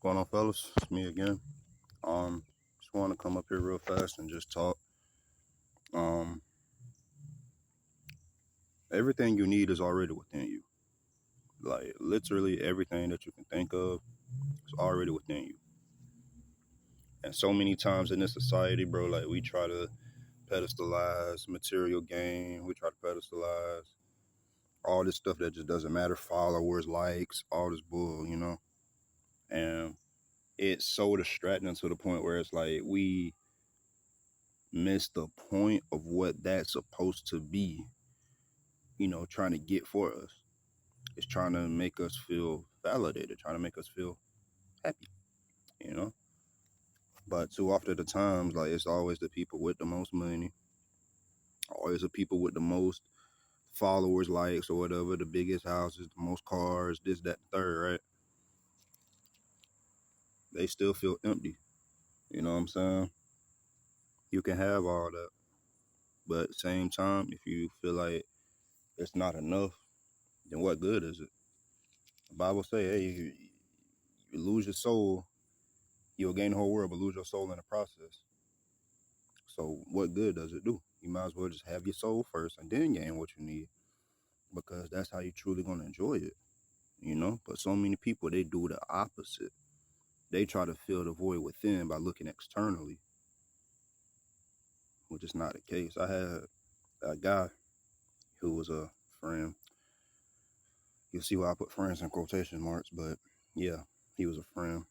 Going on, fellas? It's me again. Just want to come up here real fast and just talk. Um, Everything you need is already within you. Like literally everything that you can think of is already within you. And so many times in this society, bro, like we try to pedestalize material gain. We try to pedestalize all this stuff that just doesn't matter. Followers, likes, all this bull. And it's so distracting to the point where it's like we miss the point of what that's supposed to be, trying to get for us. It's trying to make us feel validated, trying to make us feel happy, you know? But too often the times, like it's always the people with the most money, always the people with the most followers, likes, or whatever, the biggest houses, the most cars, this, that, third, right? They still feel empty. You know what I'm saying? You can have all that. But at the same time, if you feel like it's not enough, then what good is it? The Bible say, hey, you lose your soul, you'll gain the whole world, but lose your soul in the process. So what good does it do? You might as well just have your soul first and then gain what you need, because that's how you truly gonna enjoy it. But so many people, they do the opposite. They try to fill the void within by looking externally, which is not the case. I had a guy who was a friend. You'll see why I put friends in quotation marks, but yeah, he was a friend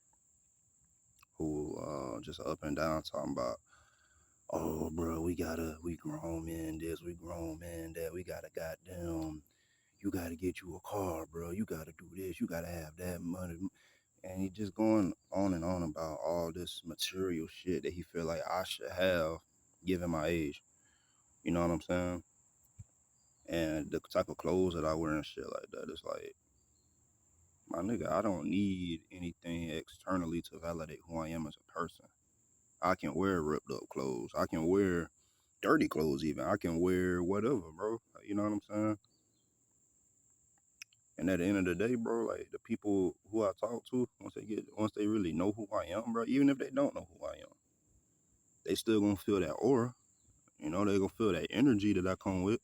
who just up and down talking about, oh, bro, we grown men this, we grown men that, we gotta goddamn, you gotta get you a car, bro, you gotta do this, you gotta have that money. And he just going on and on about all this material shit that he feel like I should have given my age. You know what I'm saying? And the type of clothes that I wear and shit like that, it's like, my nigga, I don't need anything externally to validate who I am as a person. I can wear ripped up clothes. I can wear dirty clothes even. I can wear whatever, bro. You know what I'm saying? And at the end of the day, bro, like the people who I talk to, once they really know who I am, bro, even if they don't know who I am, they still gonna feel that aura. They gonna feel that energy that I come with,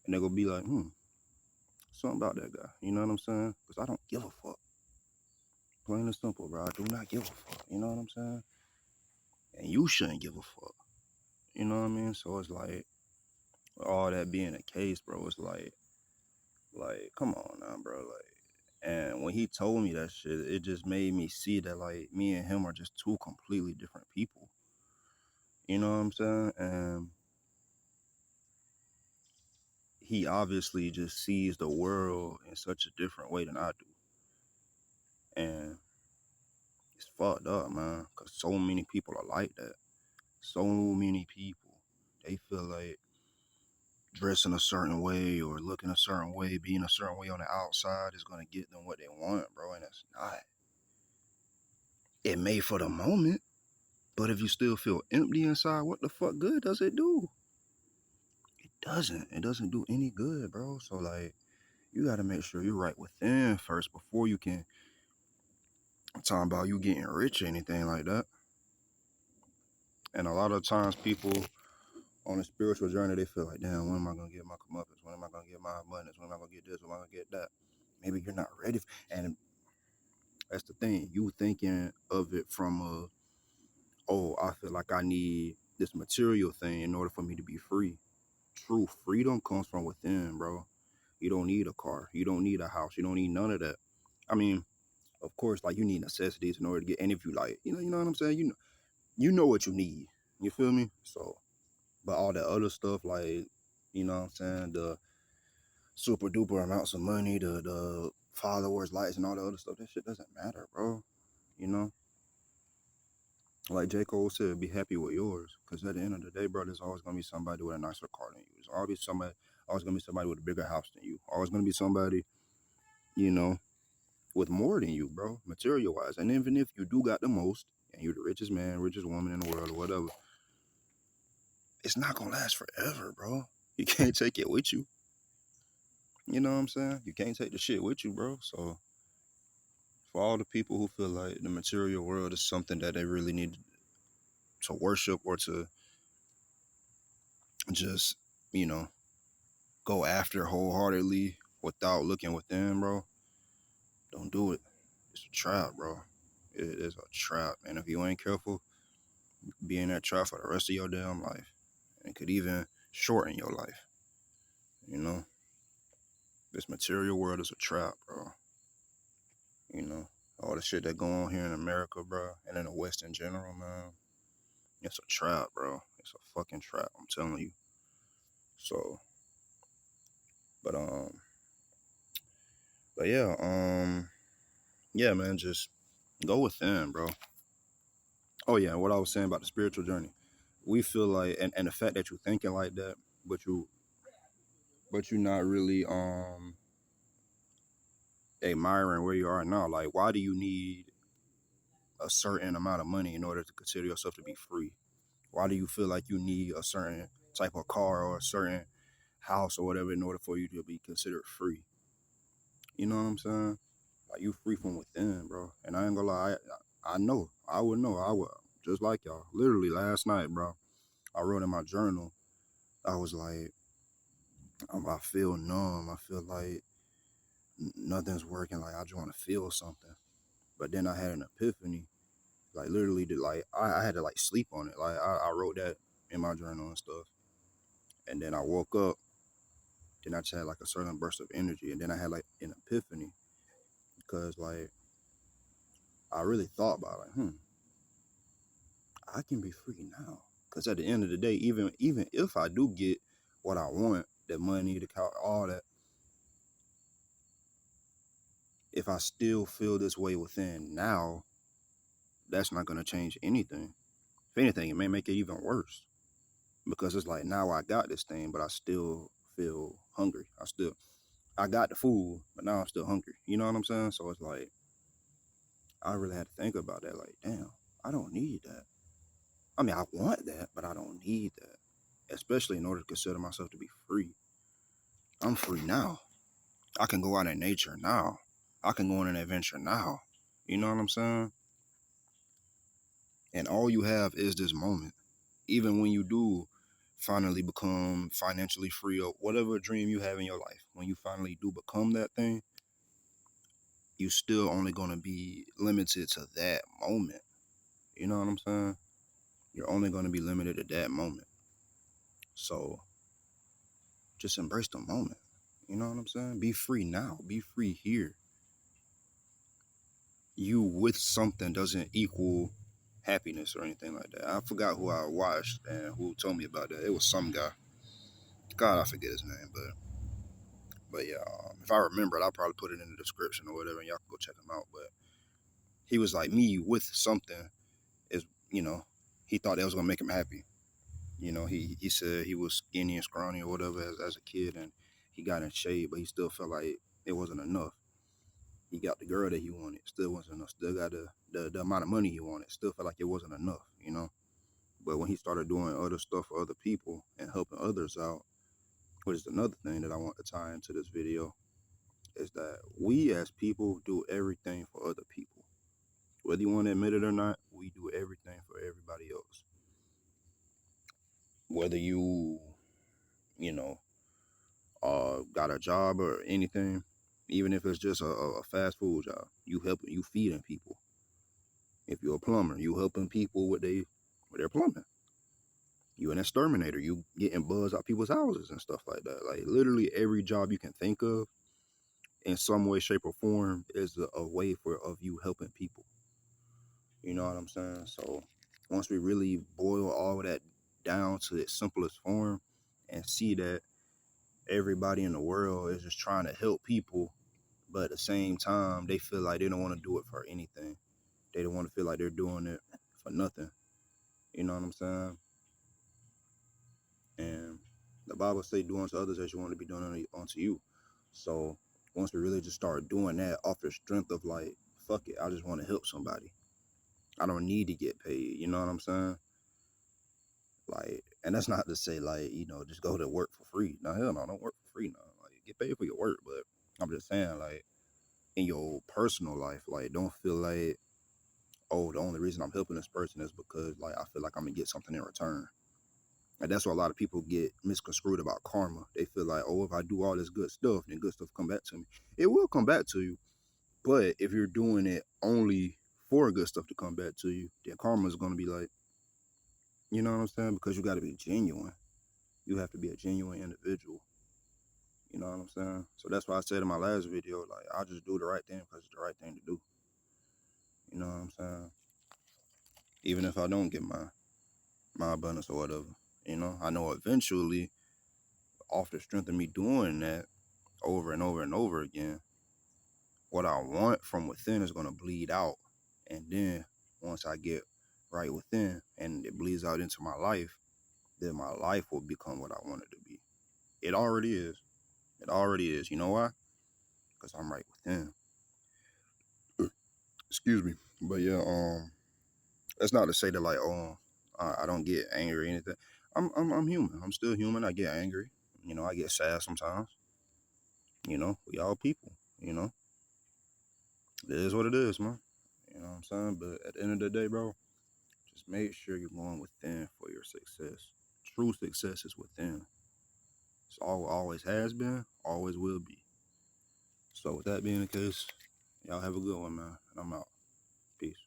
and they gonna be like, something about that guy. You know what I'm saying? Because I don't give a fuck. Plain and simple, bro. I do not give a fuck. You know what I'm saying? And you shouldn't give a fuck. You know what I mean? So it's like, all that being the case, bro, it's like, come on now, bro. Like, and when he told me that shit, it just made me see that like me and him are just two completely different people. You know what I'm saying? And he obviously just sees the world in such a different way than I do. And it's fucked up, man, because so many people are like that. So many people, they feel like dressing a certain way or looking a certain way, being a certain way on the outside is going to get them what they want, bro. And it's not. It may for the moment, but if you still feel empty inside, what the fuck good does it do? It doesn't. It doesn't do any good, bro. So, like, you got to make sure you're right within first before you can. I'm talking about you getting rich or anything like that. And a lot of times people on a spiritual journey, they feel like, damn, when am I going to get my comeuppance? When am I going to get my abundance? When am I going to get this? When am I going to get that? Maybe you're not ready. And that's the thing. You thinking of it from I feel like I need this material thing in order for me to be free. True freedom comes from within, bro. You don't need a car. You don't need a house. You don't need none of that. I mean, of course, like you need necessities in order to get. And if you like, you know what I'm saying. You know what you need. You feel me? So, but all that other stuff, like, you know what I'm saying, the super duper amounts of money, the followers, likes, and all the other stuff, that shit doesn't matter, bro. You know, like J. Cole said, be happy with yours. Because at the end of the day, bro, there's always going to be somebody with a nicer car than you. There's always going to be somebody with a bigger house than you. Always going to be somebody, you know, with more than you, bro, material wise. And even if you do got the most, and you're the richest man, richest woman in the world, or whatever, it's not going to last forever, bro. You can't take it with you. You know what I'm saying? You can't take the shit with you, bro. So, for all the people who feel like the material world is something that they really need to worship or to just, you know, go after wholeheartedly without looking within, bro, don't do it. It's a trap, bro. It is a trap. And if you ain't careful, you could be in that trap for the rest of your damn life. And it could even shorten your life. You know? This material world is a trap, bro. You know? All the shit that go on here in America, bro, and in the West in general, man. It's a trap, bro. It's a fucking trap, I'm telling you. So, but but yeah, man, just go within, bro. Oh yeah, what I was saying about the spiritual journey. We feel like and the fact that you're thinking like that, but you're not really admiring where you are now. Like, why do you need a certain amount of money in order to consider yourself to be free? Why do you feel like you need a certain type of car or a certain house or whatever in order for you to be considered free? You know what I'm saying? Like, you free from within, bro. And I ain't gonna lie, I know. I would know. I would just like y'all. Literally last night, bro, I wrote in my journal, I was like, I feel numb. I feel like nothing's working. Like, I just want to feel something. But then I had an epiphany. Like, literally, I had to like sleep on it. Like, I wrote that in my journal and stuff. And then I woke up. Then I just had like a certain burst of energy. And then I had like an epiphany because like I really thought about like, I can be free now. Because at the end of the day, even if I do get what I want, the money, the car, all that, if I still feel this way within now, that's not going to change anything. If anything, it may make it even worse because it's like now I got this thing, but I still feel hungry. I got the food, but now I'm still hungry. You know what I'm saying? So it's like, I really had to think about that. Like, damn, I don't need that. I mean, I want that, but I don't need that, especially in order to consider myself to be free. I'm free now. I can go out in nature now. I can go on an adventure now. You know what I'm saying? And all you have is this moment. Even when you do finally become financially free or whatever dream you have in your life, when you finally do become that thing, you still only going to be limited to that moment. You know what I'm saying? You're only going to be limited to that moment. So just embrace the moment. You know what I'm saying? Be free now. Be free here. You with something doesn't equal happiness or anything like that. I forgot who I watched and who told me about that. It was some guy. God, I forget his name, but yeah, if I remember it, I'll probably put it in the description or whatever, and y'all can go check him out. But he was like, me with something is, he thought that was gonna make him happy. He said he was skinny and scrawny or whatever as a kid, and he got in shape, but he still felt like it wasn't enough. He got the girl that he wanted, still wasn't enough. Still got the amount of money he wanted, still felt like it wasn't enough. But when he started doing other stuff for other people and helping others out, which is another thing that I want to tie into this video, is that we as people do everything for other people. Whether you want to admit it or not, we do everything for everybody else. Whether you know, got a job or anything, even if it's just a fast food job, you feeding people. If you're a plumber, you helping people with their plumbing. You an exterminator, you getting bugs out people's houses and stuff like that. Like literally every job you can think of in some way, shape, or form is a way of you helping people. You know what I'm saying? So once we really boil all of that down to its simplest form and see that everybody in the world is just trying to help people, but at the same time, they feel like they don't want to do it for anything. They don't want to feel like they're doing it for nothing. You know what I'm saying? And the Bible say, do unto others as you want to be done unto you. So once we really just start doing that off the strength of like, fuck it, I just want to help somebody. I don't need to get paid. You know what I'm saying? Like, and that's not to say like, just go to work for free. No, hell no, don't work for free. No, like get paid for your work. But I'm just saying like, in your personal life. Like, don't feel like, oh, the only reason I'm helping this person is because like I feel like I'm gonna get something in return. And that's why a lot of people get misconstrued about karma. They feel like, oh, if I do all this good stuff, then good stuff come back to me. It will come back to you. But if you're doing it only for good stuff to come back to you, then karma is gonna be like, you know what I'm saying? Because you gotta be genuine. You have to be a genuine individual. You know what I'm saying? So that's why I said in my last video, like, I'll just do the right thing because it's the right thing to do. You know what I'm saying? Even if I don't get my abundance or whatever. You know, I know eventually, off the strength of me doing that over and over and over again, what I want from within is going to bleed out. And then once I get right within and it bleeds out into my life, then my life will become what I want it to be. It already is. It already is. You know why? Because I'm right within. Excuse me. But yeah, that's not to say that like, I don't get angry or anything. I'm human. I'm still human. I get angry. You know, I get sad sometimes. You know, we all people. You know, it is what it is, man. You know what I'm saying? But at the end of the day, bro, just make sure you're going within for your success. True success is within. It's always has been, always will be. So with that being the case, y'all have a good one, man. And I'm out. Peace.